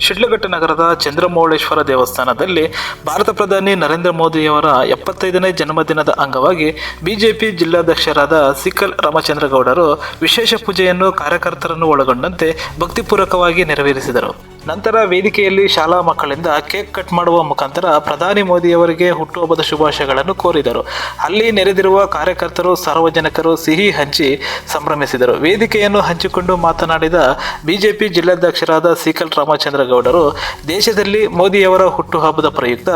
ಶಿಡ್ಲಘಟ್ಟ ನಗರದ ಚಂದ್ರಮೌಳೇಶ್ವರ ದೇವಸ್ಥಾನದಲ್ಲಿ ಭಾರತ ಪ್ರಧಾನಿ ನರೇಂದ್ರ ಮೋದಿಯವರ 75ನೇ ಜನ್ಮದಿನದ ಅಂಗವಾಗಿ ಬಿಜೆಪಿ ಜಿಲ್ಲಾಧ್ಯಕ್ಷರಾದ ಸಿಕಲ್ ರಾಮಚಂದ್ರಗೌಡರು ವಿಶೇಷ ಪೂಜೆಯನ್ನು ಕಾರ್ಯಕರ್ತರನ್ನು ಒಳಗೊಂಡಂತೆ ಭಕ್ತಿಪೂರ್ವಕವಾಗಿ ನೆರವೇರಿಸಿದರು. ನಂತರ ವೇದಿಕೆಯಲ್ಲಿ ಶಾಲಾ ಮಕ್ಕಳಿಂದ ಕೇಕ್ ಕಟ್ ಮಾಡುವ ಮುಖಾಂತರ ಪ್ರಧಾನಿ ಮೋದಿಯವರಿಗೆ ಹುಟ್ಟುಹಬ್ಬದ ಶುಭಾಶಯಗಳನ್ನು ಕೋರಿದರು. ಅಲ್ಲಿ ನೆರೆದಿರುವ ಕಾರ್ಯಕರ್ತರು, ಸಾರ್ವಜನಿಕರು ಸಿಹಿ ಹಂಚಿ ಸಂಭ್ರಮಿಸಿದರು. ವೇದಿಕೆಯನ್ನು ಹಂಚಿಕೊಂಡು ಮಾತನಾಡಿದ ಬಿಜೆಪಿ ಜಿಲ್ಲಾಧ್ಯಕ್ಷರಾದ ಸಿಕಲ್ ರಾಮಚಂದ್ರಗೌಡರು, ದೇಶದಲ್ಲಿ ಮೋದಿಯವರ ಹುಟ್ಟುಹಬ್ಬದ ಪ್ರಯುಕ್ತ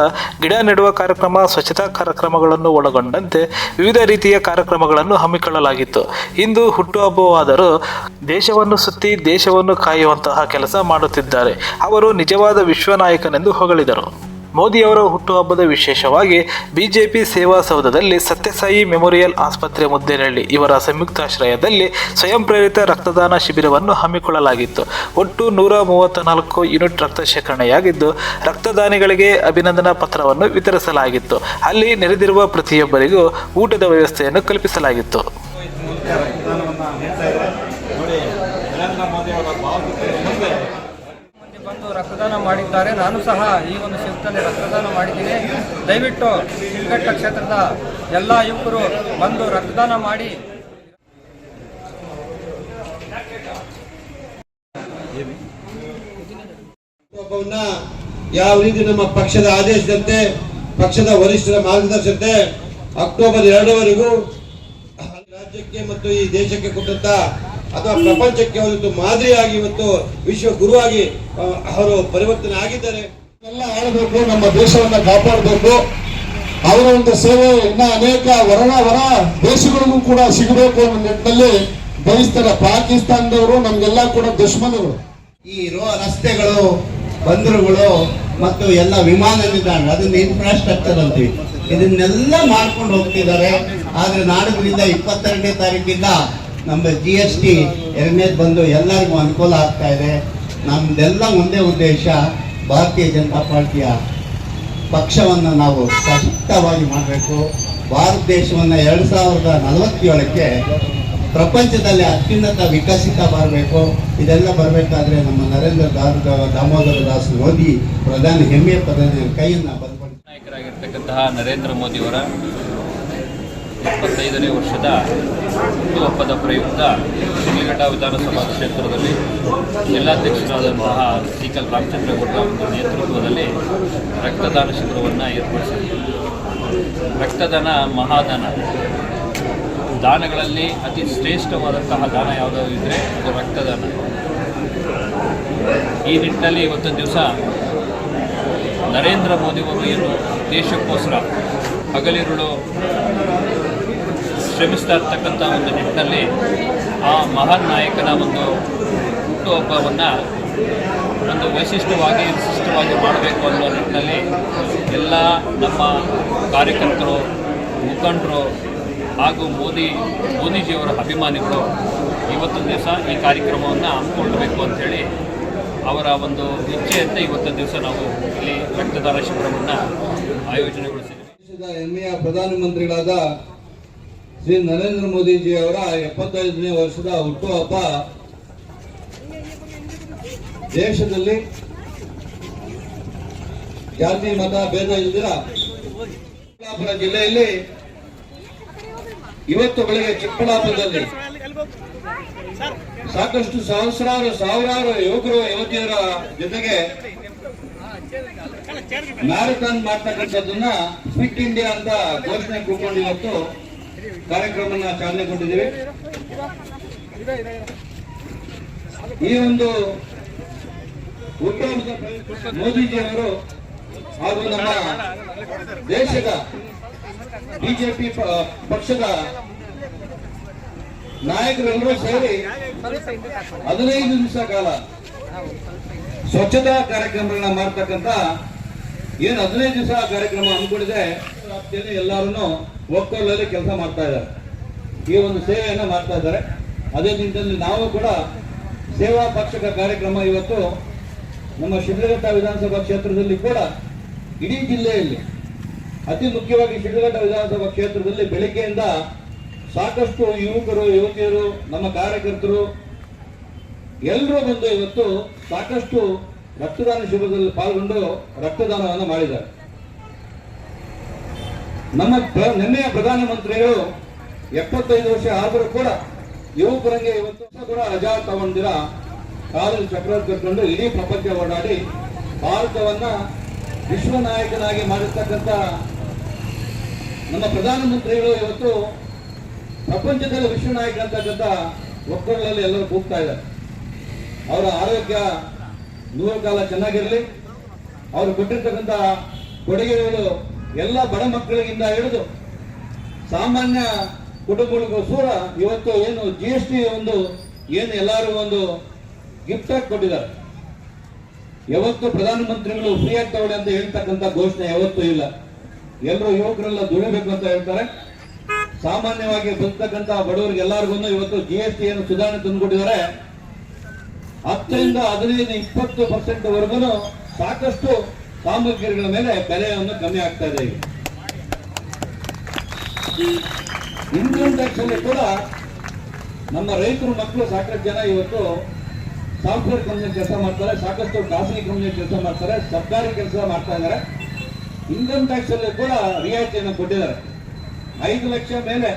ಗಿಡ ನೆಡುವ ಕಾರ್ಯಕ್ರಮ, ಸ್ವಚ್ಛತಾ ಕಾರ್ಯಕ್ರಮಗಳನ್ನು ಒಳಗೊಂಡಂತೆ ವಿವಿಧ ರೀತಿಯ ಕಾರ್ಯಕ್ರಮಗಳನ್ನು ಹಮ್ಮಿಕೊಳ್ಳಲಾಗಿತ್ತು. ಇಂದು ಹುಟ್ಟುಹಬ್ಬವಾದರೂ ದೇಶವನ್ನು ಸುತ್ತಿ ದೇಶವನ್ನು ಕಾಯುವಂತಹ ಕೆಲಸ ಮಾಡುತ್ತಿದ್ದಾರೆ. ಅವರು ನಿಜವಾದ ವಿಶ್ವನಾಯಕನೆಂದು ಹೊಗಳಿದರು. ಮೋದಿಯವರ ಹುಟ್ಟುಹಬ್ಬದ ವಿಶೇಷವಾಗಿ ಬಿಜೆಪಿ ಸೇವಾ ಸೌಧದಲ್ಲಿ ಸತ್ಯಸಾಯಿ ಮೆಮೋರಿಯಲ್ ಆಸ್ಪತ್ರೆ ಮುದ್ದೇನಹಳ್ಳಿ ಇವರ ಸಂಯುಕ್ತಾಶ್ರಯದಲ್ಲಿ ಸ್ವಯಂ ಪ್ರೇರಿತ ರಕ್ತದಾನ ಶಿಬಿರವನ್ನು ಹಮ್ಮಿಕೊಳ್ಳಲಾಗಿತ್ತು. ಒಟ್ಟು 134 ಯೂನಿಟ್ ರಕ್ತ ಶೇಖರಣೆಯಾಗಿದ್ದು, ರಕ್ತದಾನಿಗಳಿಗೆ ಅಭಿನಂದನಾ ಪತ್ರವನ್ನು ವಿತರಿಸಲಾಗಿತ್ತು. ಅಲ್ಲಿ ನೆರೆದಿರುವ ಪ್ರತಿಯೊಬ್ಬರಿಗೂ ಊಟದ ವ್ಯವಸ್ಥೆಯನ್ನು ಕಲ್ಪಿಸಲಾಗಿತ್ತು. ಬಂದು ರಕ್ತದಾನ ಮಾಡಿದ್ದಾರೆ. ನಾನು ಸಹ ಈ ಒಂದು ಶಿಬಿರದಲ್ಲಿ ರಕ್ತದಾನ ಮಾಡಿದ್ದೀನಿ. ದಯವಿಟ್ಟು ಶಿಡ್ಲಘಟ್ಟ ಕ್ಷೇತ್ರದ ಎಲ್ಲ ಯುವಕರು ಬಂದು ರಕ್ತದಾನ ಮಾಡಿ. ಯಾವ ರೀತಿ ನಮ್ಮ ಪಕ್ಷದ ಆದೇಶದಂತೆ, ಪಕ್ಷದ ವರಿಷ್ಠರ ಮಾರ್ಗದರ್ಶನತೆ ಅಕ್ಟೋಬರ್ 2ರವರೆಗೂ ರಾಜ್ಯಕ್ಕೆ ಮತ್ತು ಈ ದೇಶಕ್ಕೆ ಕೊಟ್ಟಂತ ಅಥವಾ ಪ್ರಪಂಚಕ್ಕೆ ಒಂದು ಮಾದರಿಯಾಗಿ ಇವತ್ತು ವಿಶ್ವ ಗುರುವಾಗಿ ಅವರು ಪರಿವರ್ತನೆ ಆಗಿದ್ದಾರೆ. ಎಲ್ಲ ಆಳಬೇಕು, ನಮ್ಮ ದೇಶವನ್ನ ಕಾಪಾಡಬೇಕು. ಅವರ ಒಂದು ಸೇವೆ ಇನ್ನ ಅನೇಕ ಹೊರ ದೇಶಗಳಿಗೂ ಕೂಡ ಸಿಗಬೇಕು ಅನ್ನೋ ನಿಟ್ಟಿನಲ್ಲಿ ಬಯಸ್ತಾರೆ. ಪಾಕಿಸ್ತಾನದವರು ನಮ್ಗೆಲ್ಲ ಕೂಡ ದುಶ್ಮನರು. ಈ ರಸ್ತೆಗಳು, ಬಂದರುಗಳು ಮತ್ತು ಎಲ್ಲ ವಿಮಾನ ನಿಲ್ದಾಣ, ಅದನ್ನ ಇನ್ಫ್ರಾಸ್ಟ್ರಕ್ಚರ್ ಅಂತೀವಿ, ಇದನ್ನೆಲ್ಲ ಮಾಡ್ಕೊಂಡು ಹೋಗ್ತಿದ್ದಾರೆ. ಆದ್ರೆ ನಾಡಿದ್ರಿಂದ 22ನೇ ತಾರೀಕಿಂದ ನಮ್ಮ GST 2ನೇದು ಬಂದು ಎಲ್ಲರಿಗೂ ಅನುಕೂಲ ಆಗ್ತಾ ಇದೆ. ನಮ್ದೆಲ್ಲ ಒಂದೇ ಉದ್ದೇಶ, ಭಾರತೀಯ ಜನತಾ ಪಾರ್ಟಿಯ ಪಕ್ಷವನ್ನು ನಾವು ಸಶಕ್ತವಾಗಿ ಮಾಡಬೇಕು. ಭಾರತ ದೇಶವನ್ನು 2047ಕ್ಕೆ ಪ್ರಪಂಚದಲ್ಲಿ ಅತ್ಯುನ್ನತ ವಿಕಸಿತ ಬರಬೇಕು. ಇದೆಲ್ಲ ಬರಬೇಕಾದ್ರೆ ನಮ್ಮ ನರೇಂದ್ರ ದಾಮೋದರ ದಾಸ್ ಮೋದಿ ಪ್ರಧಾನಿ ಹೆಮ್ಮೆಯ ಪ್ರಧಾನಿ ಕೈಯನ್ನು ಬಲಪಡಿಸಿ ನಾಯಕರಾಗಿರ್ತಕ್ಕಂತಹ ನರೇಂದ್ರ ಮೋದಿಯವರ 75ನೇ ವರ್ಷದ ಹುಟ್ಟುಹಬ್ಬದ ಪ್ರಯುಕ್ತ ಶಿಡ್ಲಘಟ್ಟ ವಿಧಾನಸಭಾ ಕ್ಷೇತ್ರದಲ್ಲಿ ಜಿಲ್ಲಾಧ್ಯಕ್ಷರಾದಂತಹ ಸಿಕಲ್ ರಾಮಚಂದ್ರಗೌಡರ ಒಂದು ನೇತೃತ್ವದಲ್ಲಿ ರಕ್ತದಾನ ಶಿಬಿರವನ್ನು ಏರ್ಪಡಿಸಿದರು. ರಕ್ತದಾನ ಮಹಾದಾನ. ದಾನಗಳಲ್ಲಿ ಅತಿ ಶ್ರೇಷ್ಠವಾದಂತಹ ದಾನ ಯಾವುದಾದ್ರು ಇದ್ದರೆ ಅದು ರಕ್ತದಾನ. ಈ ನಿಟ್ಟಿನಲ್ಲಿ ಇವತ್ತಿನ ದಿವಸ ನರೇಂದ್ರ ಮೋದಿಯವರು ಏನು ದೇಶಕ್ಕೋಸ್ಕರ ಹಗಲಿರುಳು ಶ್ರಮಿಸ್ತಾ ಇರ್ತಕ್ಕಂಥ ಒಂದು ನಿಟ್ಟಿನಲ್ಲಿ ಆ ಮಹಾನ್ ನಾಯಕನ ಒಂದು ಹುಟ್ಟುಹಬ್ಬವನ್ನು ಒಂದು ವಿಶಿಷ್ಟವಾಗಿ ಮಾಡಬೇಕು ಅನ್ನೋ ನಿಟ್ಟಿನಲ್ಲಿ ಎಲ್ಲ ನಮ್ಮ ಕಾರ್ಯಕರ್ತರು, ಮುಖಂಡರು ಹಾಗೂ ಮೋದಿಜಿಯವರ ಅಭಿಮಾನಿಗಳು ಇವತ್ತಿನ ದಿವಸ ಈ ಕಾರ್ಯಕ್ರಮವನ್ನು ಹಮ್ಮಿಕೊಳ್ಳಬೇಕು ಅಂಥೇಳಿ ಅವರ ಒಂದು ಇಚ್ಛೆಯಂತೆ ಇವತ್ತಿನ ದಿವಸ ನಾವು ಇಲ್ಲಿ ರಕ್ತದಾನ ಶಿಬಿರವನ್ನು ಆಯೋಜನೆಗೊಳಿಸಿದ್ದೀವಿ. ದೇಶದ ಹೆಮ್ಮೆಯ ಪ್ರಧಾನಮಂತ್ರಿಗಳಾದ ಶ್ರೀ ನರೇಂದ್ರ ಮೋದಿಜಿಯವರ 75ನೇ ವರ್ಷದ ಹುಟ್ಟುಹಬ್ಬ ದೇಶದಲ್ಲಿ ಜಾತಿ ಮತ ಭೇದ ಇಲ್ದಿರ ಚಿಕ್ಕಬಳ್ಳಾಪುರ ಜಿಲ್ಲೆಯಲ್ಲಿ ಇವತ್ತು ಬೆಳಗ್ಗೆ ಚಿಕ್ಕಬಳ್ಳಾಪುರದಲ್ಲಿ ಸಾಕಷ್ಟು ಸಾವಿರಾರು ಯುವಕರು ಯುವತಿಯರ ಜೊತೆಗೆ ಮ್ಯಾರಥಾನ್ ಮಾಡ್ತಕ್ಕಂಥದ್ದನ್ನ ಫಿಟ್ ಇಂಡಿಯಾ ಅಂತ ಘೋಷಣೆ ಕೂತ್ಕೊಂಡು ಇವತ್ತು ಕಾರ್ಯಕ್ರಮನ ಚಾಲನೆ ಕೊಟ್ಟಿದ್ದೀವಿ. ಈ ಒಂದು ಹುಟ್ಟುಹಬ್ಬದ ಮೋದಿಜಿಯವರು ಹಾಗೂ ನಮ್ಮ ದೇಶದ ಬಿಜೆಪಿ ಪಕ್ಷದ ನಾಯಕರೆಲ್ಲರೂ ಸೇರಿ 15 ದಿವಸ ಕಾಲ ಸ್ವಚ್ಛತಾ ಕಾರ್ಯಕ್ರಮಗಳನ್ನ ಮಾಡ್ತಕ್ಕಂಥ ಏನು 15 ದಿವಸ ಕಾರ್ಯಕ್ರಮ ಹಮ್ಮಿಕೊಂಡಿದೆ. ಎಲ್ಲರೂ ಒಕ್ಕೊಲ್ಲಲ್ಲಿ ಕೆಲಸ ಮಾಡ್ತಾ ಇದ್ದಾರೆ, ಈ ಒಂದು ಸೇವೆಯನ್ನ ಮಾಡ್ತಾ ಇದ್ದಾರೆ. ಅದೇ ನಿಟ್ಟಿನಲ್ಲಿ ನಾವು ಕೂಡ ಸೇವಾ ಪಕ್ಷಕ ಕಾರ್ಯಕ್ರಮ ಇವತ್ತು ನಮ್ಮ ಶಿಡ್ಲಘಟ್ಟ ವಿಧಾನಸಭಾ ಕ್ಷೇತ್ರದಲ್ಲಿ ಕೂಡ ಇಡೀ ಜಿಲ್ಲೆಯಲ್ಲಿ ಅತಿ ಮುಖ್ಯವಾಗಿ ಶಿಡ್ಲಘಟ್ಟ ವಿಧಾನಸಭಾ ಕ್ಷೇತ್ರದಲ್ಲಿ ಬೆಳಗ್ಗೆಯಿಂದ ಸಾಕಷ್ಟು ಯುವಕರು ಯುವತಿಯರು ನಮ್ಮ ಕಾರ್ಯಕರ್ತರು ಎಲ್ಲರೂ ಬಂದು ಇವತ್ತು ಸಾಕಷ್ಟು ರಕ್ತದಾನ ಶಿಬಿರದಲ್ಲಿ ಪಾಲ್ಗೊಂಡು ರಕ್ತದಾನವನ್ನು ಮಾಡಿದ್ದಾರೆ. ನಮ್ಮ ನಿನ್ನೆಯ ಪ್ರಧಾನಮಂತ್ರಿಗಳು 75 ವರ್ಷ ಆದರೂ ಕೂಡ ಯುವಕರಂಗೆ ಇವತ್ತು ಕೂಡ ರಜಾ ತಗೊಂಡಿರ ಕಾಲಲ್ಲಿ ಚಕ್ರ ಕಟ್ಕೊಂಡು ಇಡೀ ಪ್ರಪಂಚ ಓಡಾಡಿ ಭಾರತವನ್ನ ವಿಶ್ವ ನಾಯಕನಾಗಿ ಮಾಡಿರ್ತಕ್ಕಂಥ ನಮ್ಮ ಪ್ರಧಾನಮಂತ್ರಿಗಳು ಇವತ್ತು ಪ್ರಪಂಚದಲ್ಲಿ ವಿಶ್ವ ನಾಯಕ ಅಂತಕ್ಕಂಥ ಒಕ್ಕಗಳಲ್ಲಿ ಎಲ್ಲರೂ ಕೂಗ್ತಾ ಇದ್ದಾರೆ. ಅವರ ಆರೋಗ್ಯ 100 ಕಾಲ ಚೆನ್ನಾಗಿರಲಿ. ಅವರು ಕೊಟ್ಟಿರ್ತಕ್ಕಂಥ ಕೊಡುಗೆಗಳು ಎಲ್ಲ ಬಡ ಮಕ್ಕಳಿಗಿಂದ ಹಿಡಿದು ಸಾಮಾನ್ಯ ಕುಟುಂಬಗಳಿಗೂ ಕೂಡ ಇವತ್ತು ಏನು GST ಒಂದು ಏನು ಎಲ್ಲರೂ ಒಂದು ಗಿಫ್ಟ್ ಆಗಿ ಕೊಟ್ಟಿದ್ದಾರೆ. ಯಾವತ್ತು ಪ್ರಧಾನಮಂತ್ರಿಗಳು ಫ್ರೀ ಆಗಿ ತಗೊಳ್ಳಿ ಅಂತ ಹೇಳ್ತಕ್ಕಂಥ ಘೋಷಣೆ ಯಾವತ್ತೂ ಇಲ್ಲ. ಎಲ್ಲರೂ ಯುವಕರೆಲ್ಲ ದುಡಿಬೇಕು ಅಂತ ಹೇಳ್ತಾರೆ. ಸಾಮಾನ್ಯವಾಗಿ ಬರ್ತಕ್ಕಂಥ ಬಡವರಿಗೆ ಎಲ್ಲರಿಗೂ ಇವತ್ತು GST ಏನು ಸುಧಾರಣೆ ತಂದುಕೊಟ್ಟಿದ್ದಾರೆ. 10ರಿಂದ 15-20% ವರೆಗೂ ಸಾಕಷ್ಟು ಸಾಮಗ್ರಿಗಳ ಮೇಲೆ ಬೆಲೆಯನ್ನು ಕಮ್ಮಿ ಆಗ್ತಾ ಇದೆ. ಇನ್ಕಮ್ ಟ್ಯಾಕ್ಸ್ ಅಲ್ಲಿ ಕೂಡ ನಮ್ಮ ರೈತರು ಮಕ್ಕಳು ಸಾಕಷ್ಟು ಜನ ಇವತ್ತು ಸಾಫ್ಟ್ವೇರ್ ಕಂಪನಿ ಕೆಲಸ ಮಾಡ್ತಾರೆ, ಸಾಕಷ್ಟು ಖಾಸಗಿ ಕಂಪನಿ ಕೆಲಸ ಮಾಡ್ತಾರೆ, ಸರ್ಕಾರಿ ಕೆಲಸ ಮಾಡ್ತಾ ಇದ್ದಾರೆ. ಇನ್ಕಮ್ ಟ್ಯಾಕ್ಸ್ ಅಲ್ಲಿ ಕೂಡ ರಿಯಾಯಿತಿಯನ್ನು ಕೊಟ್ಟಿದ್ದಾರೆ. 5 ಲಕ್ಷ ಮೇಲೆ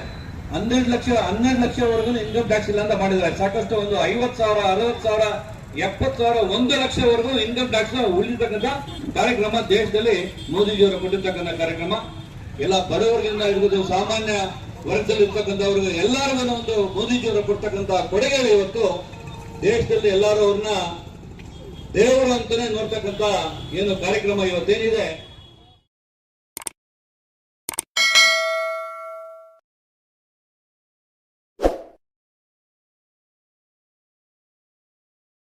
12 ಲಕ್ಷವರೆಗೂ ಇನ್ಕಮ್ ಟ್ಯಾಕ್ಸ್ ಇಲ್ಲ ಅಂತ ಮಾಡಿದ್ದಾರೆ. ಸಾಕಷ್ಟು ಒಂದು 50,000, 60,000, 70,000, 1 ಲಕ್ಷವರೆಗೂ ಇನ್ಕಮ್ ಟ್ಯಾಕ್ಸ್ ಉಳಿತಕ್ಕಂಥ ಕಾರ್ಯಕ್ರಮ ದೇಶದಲ್ಲಿ ಮೋದಿಜಿಯವರು ಕೊಟ್ಟಿರ್ತಕ್ಕಂಥ ಕಾರ್ಯಕ್ರಮ. ಎಲ್ಲ ಬಡವರಿಗಿಂದ ಹಿಡಿದು ಸಾಮಾನ್ಯ ವರ್ಗದಲ್ಲಿ ಇರ್ತಕ್ಕಂಥವ್ರಿಗೆ ಎಲ್ಲರಿಗೂ ಒಂದು ಮೋದಿಜಿಯವರು ಕೊಡ್ತಕ್ಕಂಥ ಕೊಡುಗೆಗಳು ಇವತ್ತು ದೇಶದಲ್ಲಿ ಎಲ್ಲರೂ ಅವ್ರನ್ನ ದೇವರು ಅಂತಾನೆ ನೋಡ್ತಕ್ಕಂಥ ಏನು ಕಾರ್ಯಕ್ರಮ ಇವತ್ತೇನಿದೆ